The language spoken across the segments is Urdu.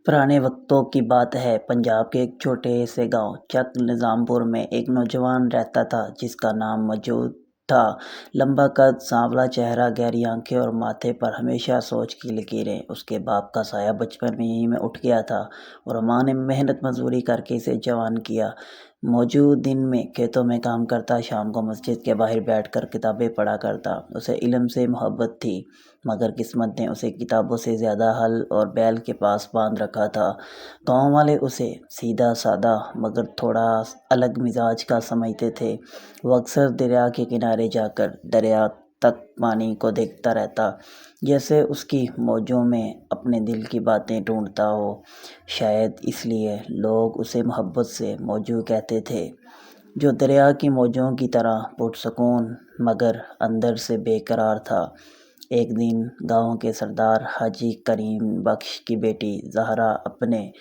پرانے وقتوں کی بات ہے۔ پنجاب کے ایک چھوٹے سے گاؤں چک نظام پور میں ایک نوجوان رہتا تھا جس کا نام مجید تھا۔ لمبا قد، سانولا چہرہ، گہری آنکھیں اور ماتھے پر ہمیشہ سوچ کی لکیریں۔ اس کے باپ کا سایہ بچپن ہی میں اٹھ گیا تھا اور ماں نے محنت مزدوری کر کے اسے جوان کیا۔ مجید دن میں کھیتوں میں کام کرتا، شام کو مسجد کے باہر بیٹھ کر کتابیں پڑھا کرتا۔ اسے علم سے محبت تھی، مگر قسمت نے اسے کتابوں سے زیادہ ہل اور بیل کے پاس باندھ رکھا تھا۔ گاؤں والے اسے سیدھا سادہ مگر تھوڑا الگ مزاج کا سمجھتے تھے۔ وہ اکثر دریا کے کنارے جا کر دریا تک پانی کو دیکھتا رہتا، جیسے اس کی موجوں میں اپنے دل کی باتیں ڈھونڈتا ہو۔ شاید اس لیے لوگ اسے محبت سے موجو کہتے تھے، جو دریا کی موجوں کی طرح پرسکون مگر اندر سے بے قرار تھا۔ ایک دن گاؤں کے سردار حاجی کریم بخش کی بیٹی زہرا اپنے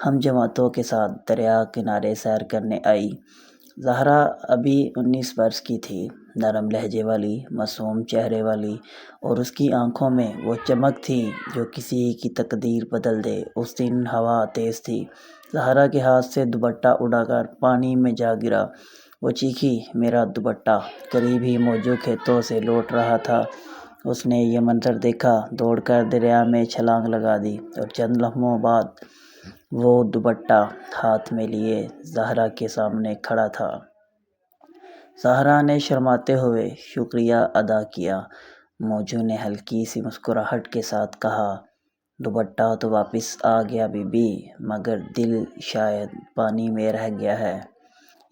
ہم جماعتوں کے ساتھ دریا کنارے سیر کرنے آئی۔ زہرا ابھی 19 برس کی تھی، نرم لہجے والی، معصوم چہرے والی، اور اس کی آنکھوں میں وہ چمک تھی جو کسی کی تقدیر بدل دے۔ اس دن ہوا تیز تھی، زہرا کے ہاتھ سے دوپٹہ اڑا کر پانی میں جا گرا۔ وہ چیخی، میرا دوپٹہ! قریب ہی موجو کھیتوں سے لوٹ رہا تھا۔ اس نے یہ منظر دیکھا، دوڑ کر دریا میں چھلانگ لگا دی اور چند لمحوں بعد وہ دوپٹہ ہاتھ میں لیے زہرا کے سامنے کھڑا تھا۔ زہرا نے شرماتے ہوئے شکریہ ادا کیا۔ موجو نے ہلکی سی مسکراہٹ کے ساتھ کہا، دوپٹہ تو واپس آ گیا بی بی، مگر دل شاید پانی میں رہ گیا ہے۔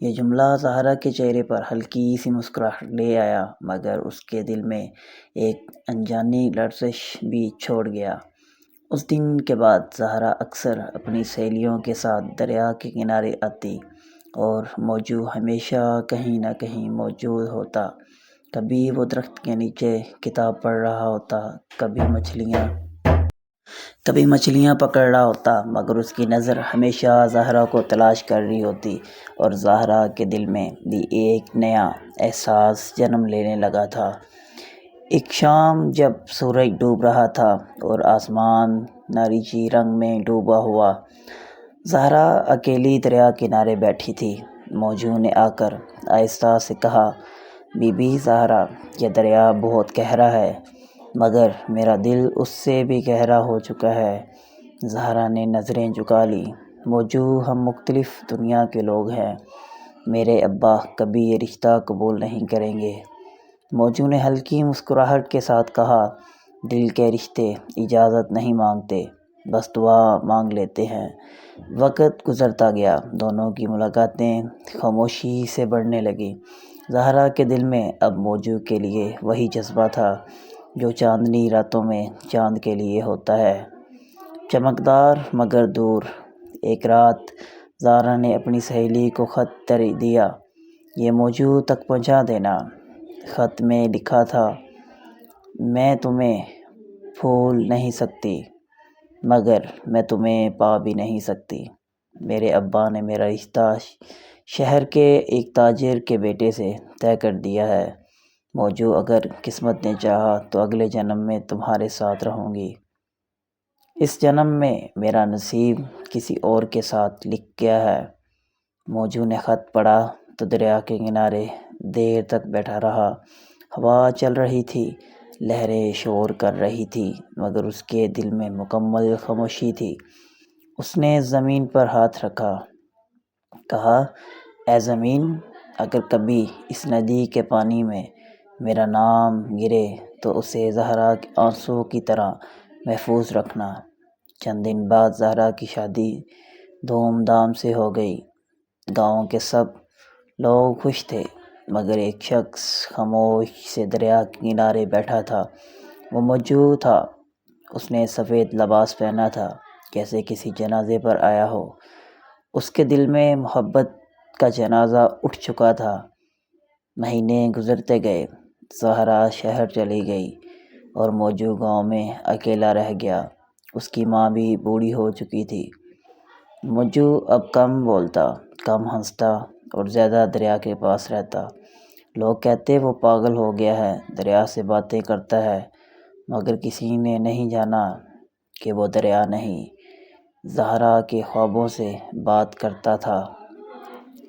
یہ جملہ زہرا کے چہرے پر ہلکی سی مسکراہٹ لے آیا، مگر اس کے دل میں ایک انجانی لرزش بھی چھوڑ گیا۔ اس دن کے بعد زہرا اکثر اپنی سہیلیوں کے ساتھ دریا کے کنارے آتی اور موجو ہمیشہ کہیں نہ کہیں موجود ہوتا۔ کبھی وہ درخت کے نیچے کتاب پڑھ رہا ہوتا، کبھی مچھلیاں پکڑ رہا ہوتا، مگر اس کی نظر ہمیشہ زہرا کو تلاش کر رہی ہوتی اور زہرا کے دل میں بھی ایک نیا احساس جنم لینے لگا تھا۔ ایک شام جب سورج ڈوب رہا تھا اور آسمان نارنجی رنگ میں ڈوبا ہوا، زہرا اکیلی دریا کنارے بیٹھی تھی۔ موجو نے آ کر آہستہ سے کہا، بی بی زہرا، یہ دریا بہت گہرا ہے، مگر میرا دل اس سے بھی گہرا ہو چکا ہے۔ زہرا نے نظریں جھکا لیں، موجو، ہم مختلف دنیا کے لوگ ہیں، میرے ابا کبھی یہ رشتہ قبول نہیں کریں گے۔ موجو نے ہلکی مسکراہٹ کے ساتھ کہا، دل کے رشتے اجازت نہیں مانگتے، بس دعا مانگ لیتے ہیں۔ وقت گزرتا گیا، دونوں کی ملاقاتیں خاموشی سے بڑھنے لگیں۔ زہرا کے دل میں اب موجو کے لیے وہی جذبہ تھا جو چاندنی راتوں میں چاند کے لیے ہوتا ہے، چمکدار مگر دور۔ ایک رات زہرا نے اپنی سہیلی کو خط دیا، یہ موجو تک پہنچا دینا۔ خط میں لکھا تھا، میں تمہیں بھول نہیں سکتی، مگر میں تمہیں پا بھی نہیں سکتی۔ میرے ابا نے میرا رشتہ شہر کے ایک تاجر کے بیٹے سے طے کر دیا ہے۔ موجو، اگر قسمت نے چاہا تو اگلے جنم میں تمہارے ساتھ رہوں گی۔ اس جنم میں میرا نصیب کسی اور کے ساتھ لکھ گیا ہے۔ موجو نے خط پڑھا تو دریا کے کنارے دیر تک بیٹھا رہا۔ ہوا چل رہی تھی، لہریں شور کر رہی تھیں، مگر اس کے دل میں مکمل خاموشی تھی۔ اس نے زمین پر ہاتھ رکھا، کہا، اے زمین، اگر کبھی اس ندی کے پانی میں میرا نام گرے تو اسے زہرا کے آنسوں کی طرح محفوظ رکھنا۔ چند دن بعد زہرا کی شادی دھوم دھام سے ہو گئی۔ گاؤں کے سب لوگ خوش تھے، مگر ایک شخص خاموش سے دریا کے کنارے بیٹھا تھا، وہ موجو تھا۔ اس نے سفید لباس پہنا تھا، جیسے کسی جنازے پر آیا ہو۔ اس کے دل میں محبت کا جنازہ اٹھ چکا تھا۔ مہینے گزرتے گئے، زہرا شہر چلی گئی اور موجو گاؤں میں اکیلا رہ گیا۔ اس کی ماں بھی بوڑھی ہو چکی تھی۔ موجو اب کم بولتا، کم ہنستا اور زیادہ دریا کے پاس رہتا۔ لوگ کہتے وہ پاگل ہو گیا ہے، دریا سے باتیں کرتا ہے، مگر کسی نے نہیں جانا کہ وہ دریا نہیں، زہرا کے خوابوں سے بات کرتا تھا۔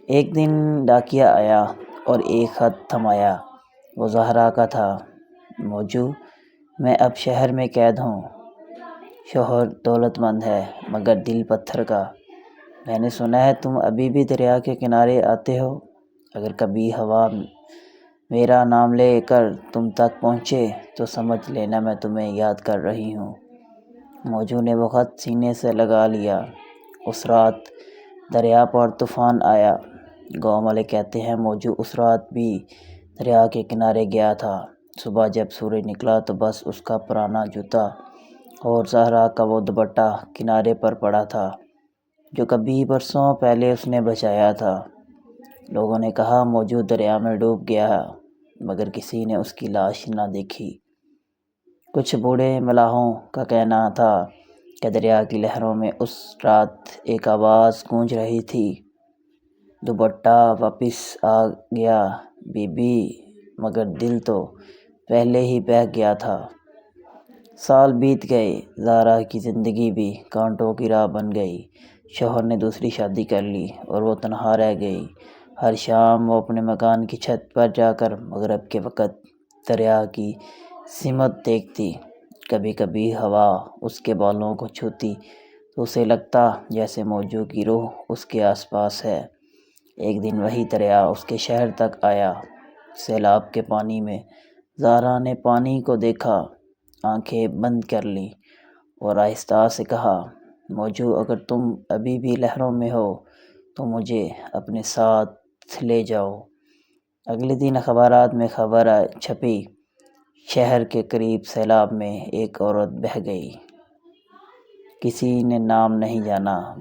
ایک دن ڈاکیا آیا اور ایک خط تھمایا۔ وہ زہرا کا تھا۔ موجو، میں اب شہر میں قید ہوں۔ شوہر دولت مند ہے مگر دل پتھر کا۔ میں نے سنا ہے تم ابھی بھی دریا کے کنارے آتے ہو۔ اگر کبھی ہوا میرا نام لے کر تم تک پہنچے تو سمجھ لینا میں تمہیں یاد کر رہی ہوں۔ موجو نے وہ خط سینے سے لگا لیا۔ اس رات دریا پر طوفان آیا۔ گاؤں والے کہتے ہیں موجو اس رات بھی دریا کے کنارے گیا تھا۔ صبح جب سورج نکلا تو بس اس کا پرانا جوتا اور زہرا کا وہ دوپٹہ کنارے پر پڑا تھا جو کبھی برسوں پہلے اس نے بچایا تھا۔ لوگوں نے کہا موجو دریا میں ڈوب گیا ہے مگر کسی نے اس کی لاش نہ دیکھی۔ کچھ بوڑھے ملاحوں کا کہنا تھا کہ دریا کی لہروں میں اس رات ایک آواز گونج رہی تھی، دوپٹہ واپس آ گیا بی بی، مگر دل تو پہلے ہی بہہ گیا تھا۔ سال بیت گئے، زہرا کی زندگی بھی کانٹوں کی راہ بن گئی۔ شوہر نے دوسری شادی کر لی اور وہ تنہا رہ گئی۔ ہر شام وہ اپنے مکان کی چھت پر جا کر مغرب کے وقت دریا کی سمت دیکھتی۔ کبھی کبھی ہوا اس کے بالوں کو چھوتی تو اسے لگتا جیسے موجو کی روح اس کے آس پاس ہے۔ ایک دن وہی دریا اس کے شہر تک آیا۔ سیلاب کے پانی میں زہرا نے پانی کو دیکھا، آنکھیں بند کر لیں اور آہستہ سے کہا، موجو اگر تم ابھی بھی لہروں میں ہو تو مجھے اپنے ساتھ لے جاؤ۔ اگلے دن اخبارات میں خبر چھپی، شہر کے قریب سیلاب میں ایک عورت بہہ گئی۔ کسی نے نام نہیں جانا